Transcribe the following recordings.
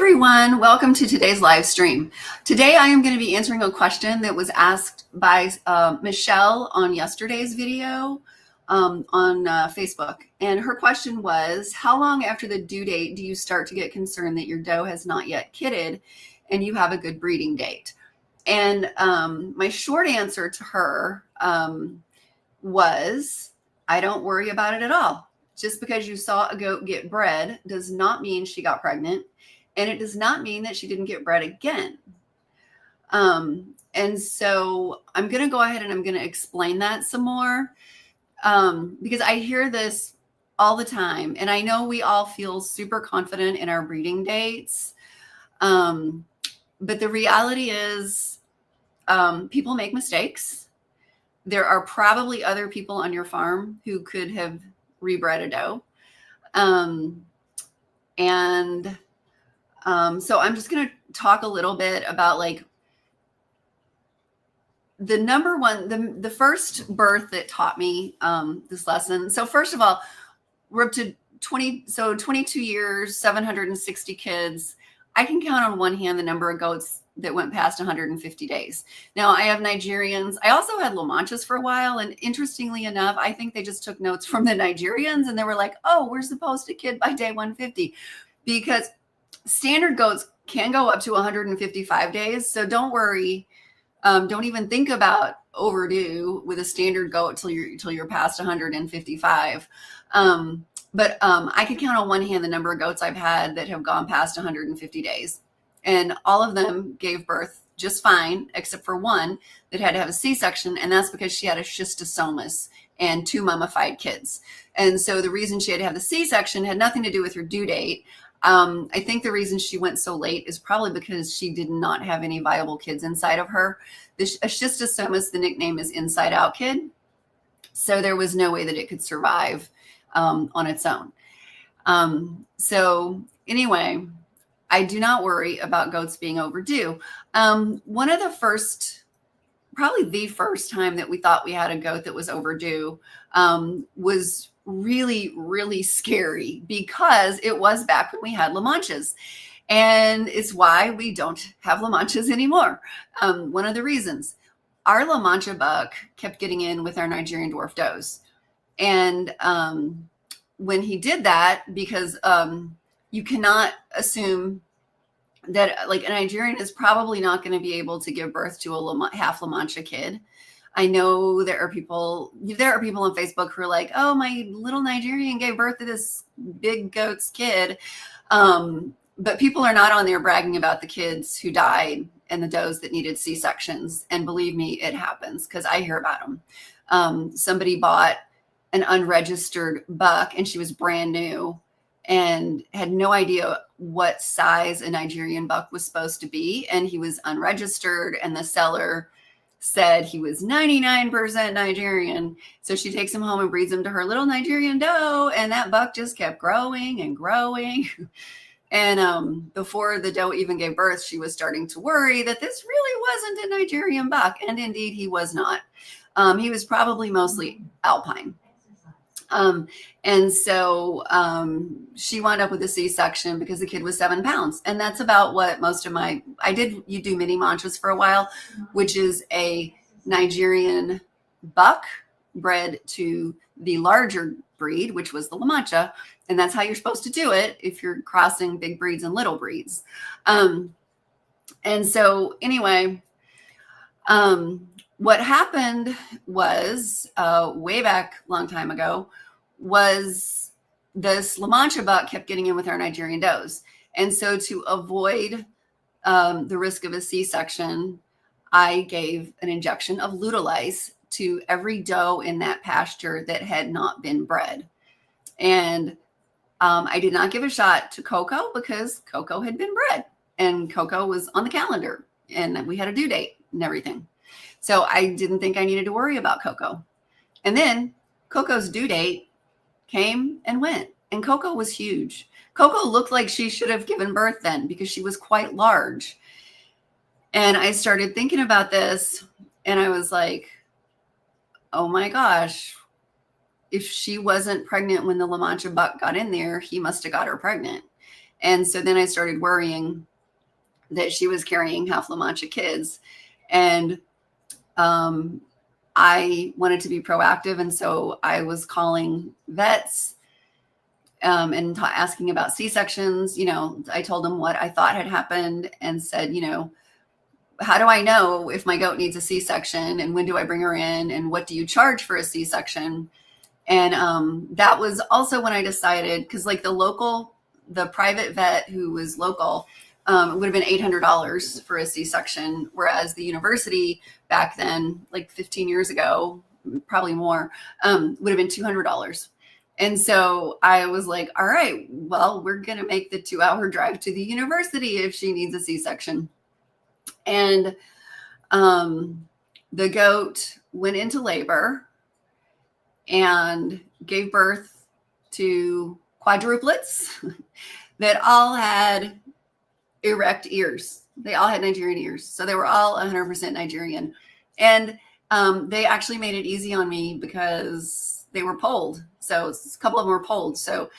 everyone, welcome to today's live stream. Today I am going to be answering a question that was asked by Michelle on yesterday's video on Facebook. And her question was, how long after the due date do you start to get concerned that your doe has not yet kidded and you have a good breeding date? And my short answer to her was, I don't worry about it at all. Just because you saw a goat get bred does not mean she got pregnant. And it does not mean that she didn't get bred again. And so I'm going to go ahead and I'm going to explain that some more because I hear this all the time. And I know we all feel super confident in our breeding dates. But the reality is people make mistakes. There are probably other people on your farm who could have rebred a doe. So I'm just going to talk a little bit about like the number one, the first birth that taught me this lesson. So first of all, we're up to 22 years, 760 kids. I can count on one hand the number of goats that went past 150 days. Now I have Nigerians. I also had La Manchas for a while. And interestingly enough, I think they just took notes from the Nigerians and they were like, oh, we're supposed to kid by day 150 because standard goats can go up to 155 days. So don't worry. Don't even think about overdue with a standard goat till you're past 155. But I could count on one hand the number of goats I've had that have gone past 150 days. And all of them gave birth just fine, except for one that had to have a C-section. And that's because she had a schistosomus and 2 mummified kids. And so the reason she had to have the C-section had nothing to do with her due date. I think the reason she went so late is probably because she did not have any viable kids inside of her. A schistosomus, the nickname is inside out kid. So there was no way that it could survive on its own. So anyway, I do not worry about goats being overdue. One of the first, probably the first time that we thought we had a goat that was overdue was really, really scary because it was back when we had La Manchas. And it's why we don't have La Manchas anymore. One of the reasons, our La Mancha buck kept getting in with our Nigerian dwarf does. And when he did that, because you cannot assume that like a Nigerian is probably not going to be able to give birth to a half La Mancha kid. I know there are people on Facebook who are like, oh, my little Nigerian gave birth to this big goat's kid. But people are not on there bragging about the kids who died and the does that needed C-sections. And believe me, it happens because I hear about them. Somebody bought an unregistered buck and she was brand new and had no idea what size a Nigerian buck was supposed to be. And he was unregistered and the seller said he was 99% Nigerian. So she takes him home and breeds him to her little Nigerian doe. And that buck just kept growing and growing. And before the doe even gave birth, she was starting to worry that this really wasn't a Nigerian buck. And indeed, he was not. He was probably mostly alpine. And so she wound up with a C-section because the kid was 7 pounds. And that's about what most of you do mini manchas for a while, which is a Nigerian buck bred to the larger breed, which was the La Mancha. And that's how you're supposed to do it if you're crossing big breeds and little breeds. And so anyway, what happened was way back a long time ago was this La Mancha buck kept getting in with our Nigerian does. And so to avoid the risk of a C-section, I gave an injection of Lutalize to every doe in that pasture that had not been bred. And I did not give a shot to Coco because Coco had been bred and Coco was on the calendar and we had a due date and everything. So I didn't think I needed to worry about Coco. And then Coco's due date came and went. And Coco was huge. Coco looked like she should have given birth then because she was quite large. And I started thinking about this and I was like, oh my gosh, if she wasn't pregnant when the La Mancha buck got in there, he must have got her pregnant. And so then I started worrying that she was carrying half La Mancha kids. And I wanted to be proactive. And so I was calling vets and asking about C-sections. I told them what I thought had happened and said, how do I know if my goat needs a C-section, and when do I bring her in, and what do you charge for a C-section? And that was also when I decided, because like the private vet who was local, it would have been $800 for a C-section, whereas the university back then, like 15 years ago, probably more, would have been $200. And so I was like, all right, well, we're going to make the 2-hour drive to the university if she needs a C-section. And the goat went into labor and gave birth to quadruplets that all had erect ears. They all had Nigerian ears. So they were all 100% Nigerian. And they actually made it easy on me because they were polled. So a couple of them were polled. So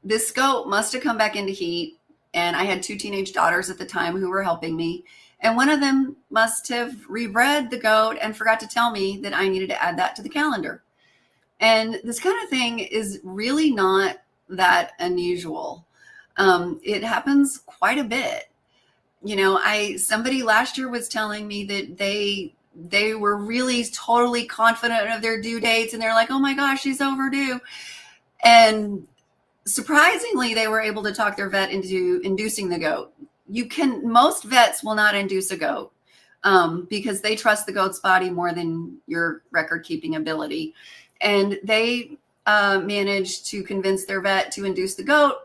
this goat must have come back into heat. And I had 2 teenage daughters at the time who were helping me. And one of them must have rebred the goat and forgot to tell me that I needed to add that to the calendar. And this kind of thing is really not that unusual. It happens quite a bit. Somebody last year was telling me that they were really totally confident of their due dates, and they're like, oh my gosh, she's overdue. And surprisingly, they were able to talk their vet into inducing the goat. Most vets will not induce a goat because they trust the goat's body more than your record keeping ability. And they managed to convince their vet to induce the goat,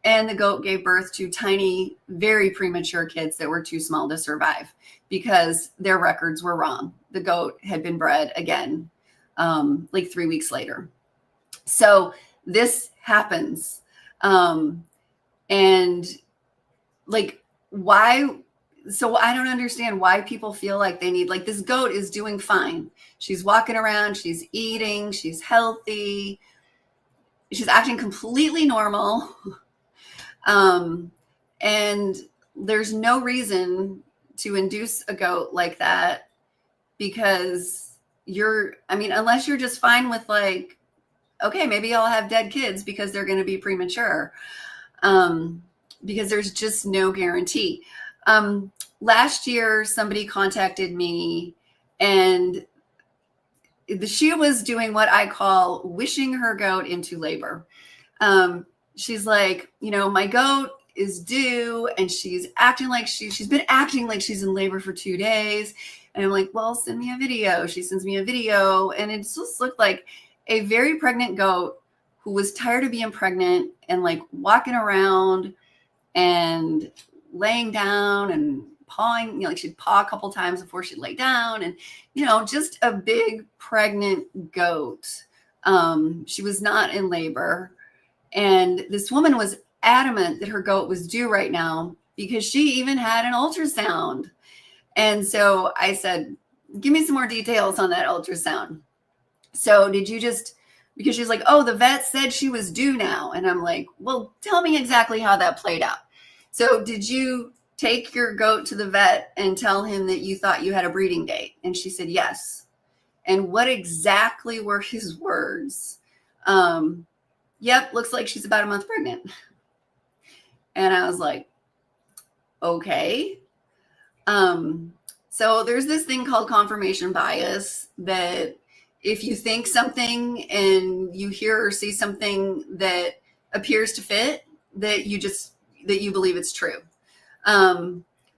and the goat gave birth to tiny, very premature kids that were too small to survive because their records were wrong. The goat had been bred again like 3 weeks later. So this happens. And like, why? So I don't understand why people feel like they need, like, this goat is doing fine. She's walking around, she's eating, she's healthy, she's acting completely normal. And there's no reason to induce a goat like that because unless you're just fine with like, okay, maybe I'll have dead kids because they're going to be premature. Because there's just no guarantee. Last year, somebody contacted me and she was doing what I call wishing her goat into labor. She's like, my goat is due and she's acting like she's been acting like she's in labor for 2 days. And I'm like, well, send me a video. She sends me a video, and it just looked like a very pregnant goat who was tired of being pregnant and like walking around and laying down and pawing, like she'd paw a couple times before she'd lay down, and just a big pregnant goat. She was not in labor, and this woman was adamant that her goat was due right now because she even had an ultrasound. And so I said, give me some more details on that ultrasound. So because she's like, oh, the vet said she was due now. And I'm like, well, tell me exactly how that played out. So did you take your goat to the vet and tell him that you thought you had a breeding date? And she said, yes. And what exactly were his words? Yep, looks like she's about a month pregnant. And I was like, okay. So there's this thing called confirmation bias, that if you think something and you hear or see something that appears to fit, that you believe it's true.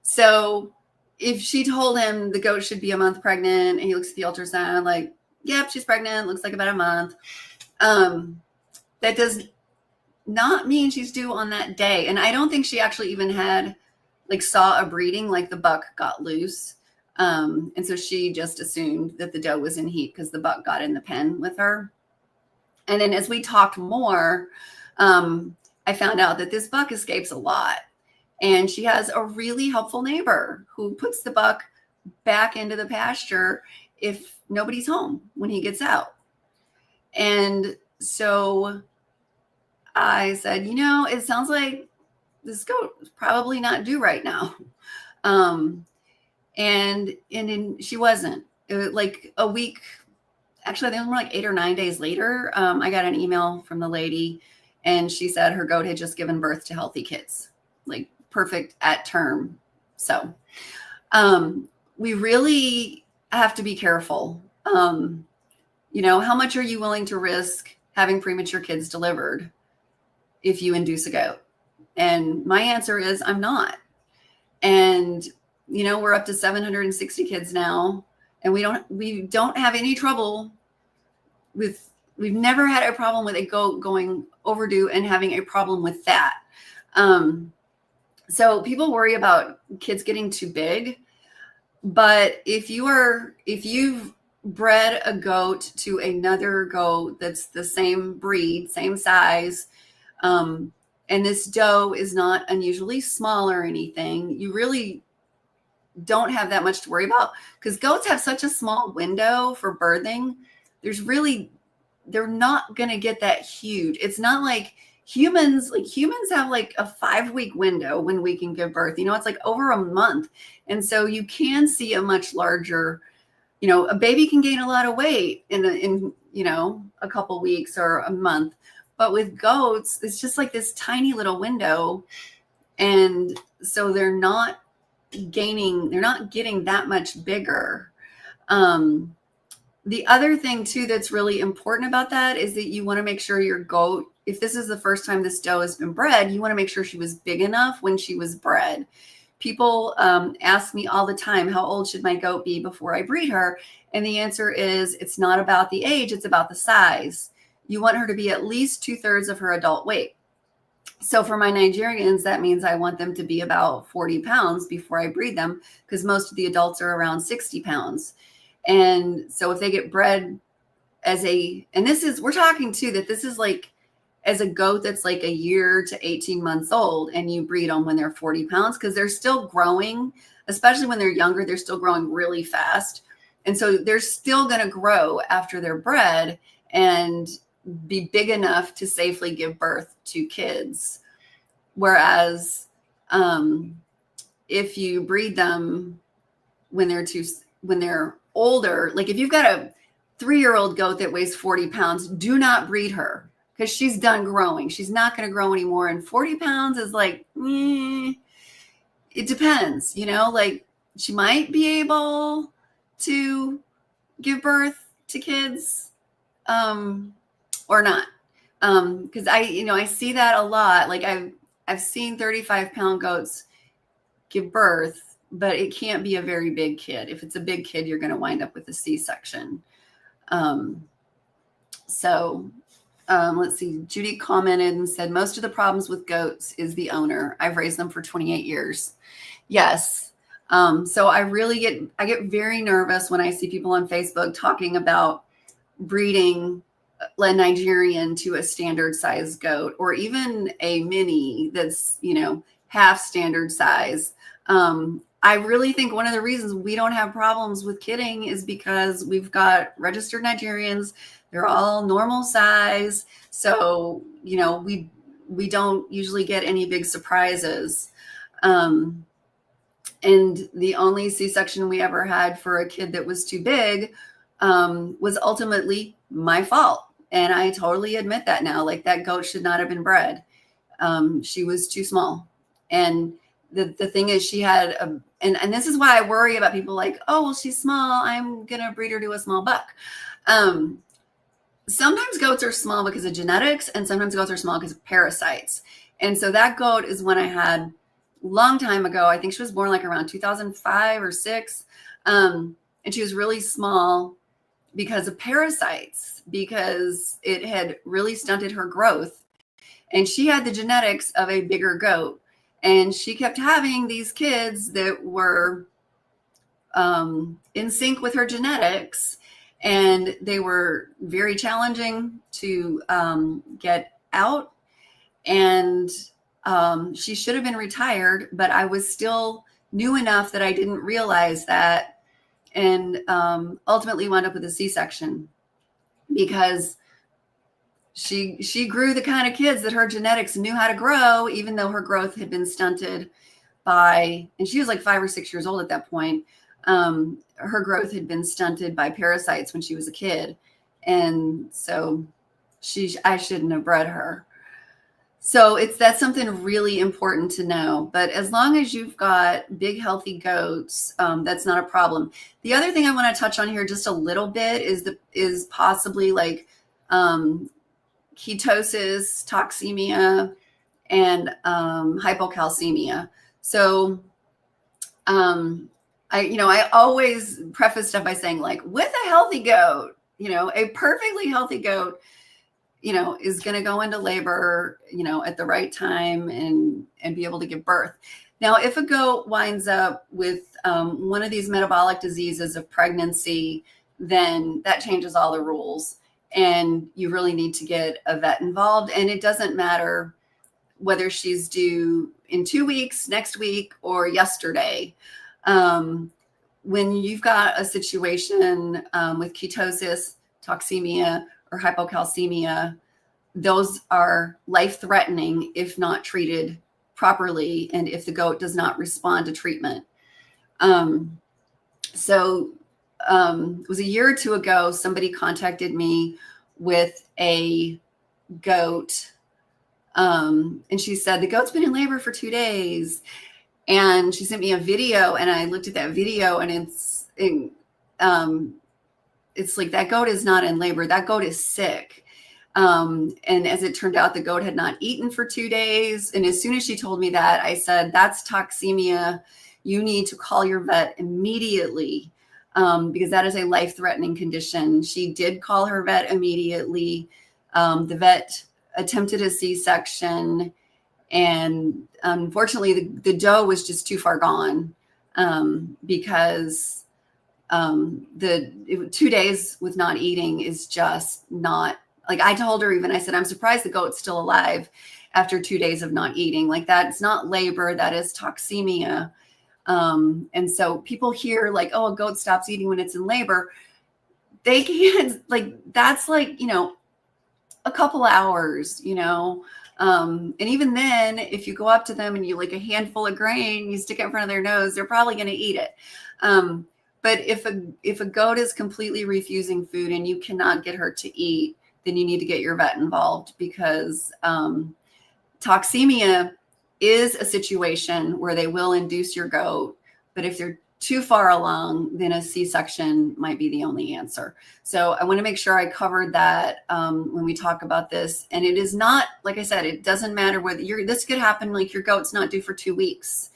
So if she told him the goat should be a month pregnant and he looks at the ultrasound like, yep, she's pregnant, looks like about a month. That does not mean she's due on that day. And I don't think she actually even saw a breeding, like the buck got loose. And so she just assumed that the doe was in heat because the buck got in the pen with her. And then as we talked more, I found out that this buck escapes a lot. And she has a really helpful neighbor who puts the buck back into the pasture if nobody's home when he gets out. And so I said, it sounds like this goat is probably not due right now. And she wasn't. It was like a week. Actually, I think more like 8 or 9 days later, I got an email from the lady, and she said her goat had just given birth to healthy kids, like perfect at term. So we really have to be careful. How much are you willing to risk having premature kids delivered if you induce a goat? And my answer is I'm not. And we're up to 760 kids now, and we don't have any trouble with, we've never had a problem with a goat going overdue and having a problem with that. So people worry about kids getting too big, but if you've bred a goat to another goat that's the same breed, same size, and this doe is not unusually small or anything, you really don't have that much to worry about, because goats have such a small window for birthing. They're not going to get that huge. It's not like humans have like a 5-week window when we can give birth. It's like over a month. And so you can see a much larger, a baby can gain a lot of weight in a couple weeks or a month. But with goats, it's just like this tiny little window. And so they're not getting that much bigger. The other thing too that's really important about that is that you want to make sure your goat, if this is the first time this doe has been bred, you want to make sure she was big enough when she was bred. People ask me all the time, how old should my goat be before I breed her? And the answer is, it's not about the age, it's about the size. You want her to be at least 2/3 of her adult weight. So for my Nigerians, that means I want them to be about 40 pounds before I breed them, because most of the adults are around 60 pounds. And so if they get bred we're talking too, that this is like as a goat that's like a year to 18 months old, and you breed them when they're 40 pounds, because they're still growing, especially when they're younger, they're still growing really fast. And so they're still going to grow after they're bred and be big enough to safely give birth to kids. Whereas if you breed them when they're older, like if you've got a 3-year-old goat that weighs 40 pounds, do not breed her, because she's done growing. She's not going to grow anymore. And 40 pounds is like, it depends, like she might be able to give birth to kids or not. Because I see that a lot. Like I've seen 35-pound goats give birth, but it can't be a very big kid. If it's a big kid, you're going to wind up with a C-section. Let's see. Judy commented and said, most of the problems with goats is the owner. I've raised them for 28 years. Yes. So I get very nervous when I see people on Facebook talking about breeding a Nigerian to a standard size goat, or even a mini that's, half standard size. I really think one of the reasons we don't have problems with kidding is because we've got registered Nigerians. They're all normal size. So, we don't usually get any big surprises. And the only C-section we ever had for a kid that was too big was ultimately my fault. And I totally admit that now. Like, that goat should not have been bred. She was too small. And the thing is, she had and this is why I worry about people like, oh, well, she's small, I'm going to breed her to a small buck. Sometimes goats are small because of genetics, and sometimes goats are small because of parasites. And so that goat is one I had a long time ago. I think she was born like around 2005 or 6. And she was really small because of parasites, because it had really stunted her growth. And she had the genetics of a bigger goat. And she kept having these kids that were in sync with her genetics. And they were very challenging to get out. And she should have been retired, but I was still new enough that I didn't realize that, and ultimately wound up with a C-section, because she grew the kind of kids that her genetics knew how to grow, even though her growth had been stunted and she was like 5 or 6 years old at that point. Her growth had been stunted by parasites when she was a kid. And so I shouldn't have bred her. So that's something really important to know. But as long as you've got big, healthy goats, that's not a problem. The other thing I want to touch on here just a little bit is possibly like ketosis, toxemia, and hypocalcemia. So I always preface stuff by saying, like, with a healthy goat, a perfectly healthy goat, is going to go into labor, at the right time and be able to give birth. Now, if a goat winds up with one of these metabolic diseases of pregnancy, then that changes all the rules, and you really need to get a vet involved. And it doesn't matter whether she's due in 2 weeks, next week, or yesterday. When you've got a situation with ketosis, toxemia, or hypocalcemia, those are life-threatening if not treated properly and if the goat does not respond to treatment. So it was a year or two ago, somebody contacted me with a goat, and she said, the goat's been in labor for 2 days. And she sent me a video, and I looked at that video, and it's like, that goat is not in labor. That goat is sick. And as it turned out, the goat had not eaten for 2 days. And as soon as she told me that, I said, that's toxemia. You need to call your vet immediately, because that is a life-threatening condition. She did call her vet immediately. The vet attempted a C-section, and unfortunately the doe was just too far gone, because 2 days with not eating is just not, like, I told her, even I said, I'm surprised the goat's still alive after 2 days of not eating. Like, that's not labor, that is toxemia. And so people hear, like, oh, a goat stops eating when it's in labor. They can't, like, that's like, a couple hours, and even then, if you go up to them and you like a handful of grain, you stick it in front of their nose, they're probably going to eat it. But if a goat is completely refusing food and you cannot get her to eat, then you need to get your vet involved, because toxemia is a situation where they will induce your goat. But if they're too far along, then a C-section might be the only answer. So I want to make sure I covered that when we talk about this. And it is not, like I said, it doesn't matter whether this could happen, like your goat's not due for 2 weeks.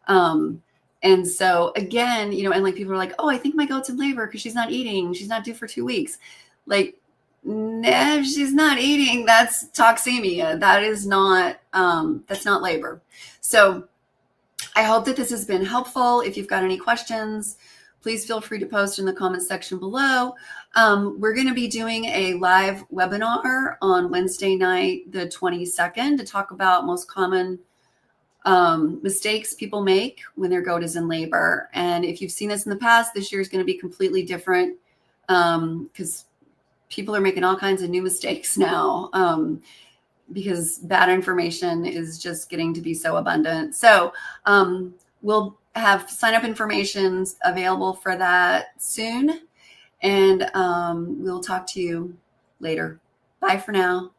And so again, and like people are like, oh, I think my goat's in labor because she's not eating. She's not due for 2 weeks. Like, nah, if she's not eating, that's toxemia. That is not, that's not labor. So I hope that this has been helpful. If you've got any questions, please feel free to post in the comments section below. We're going to be doing a live webinar on Wednesday night, the 22nd, to talk about most common mistakes people make when their goat is in labor. And if you've seen this in the past, this year is going to be completely different, because people are making all kinds of new mistakes now, because bad information is just getting to be so abundant. So we'll have sign-up information available for that soon, and we'll talk to you later. Bye for now.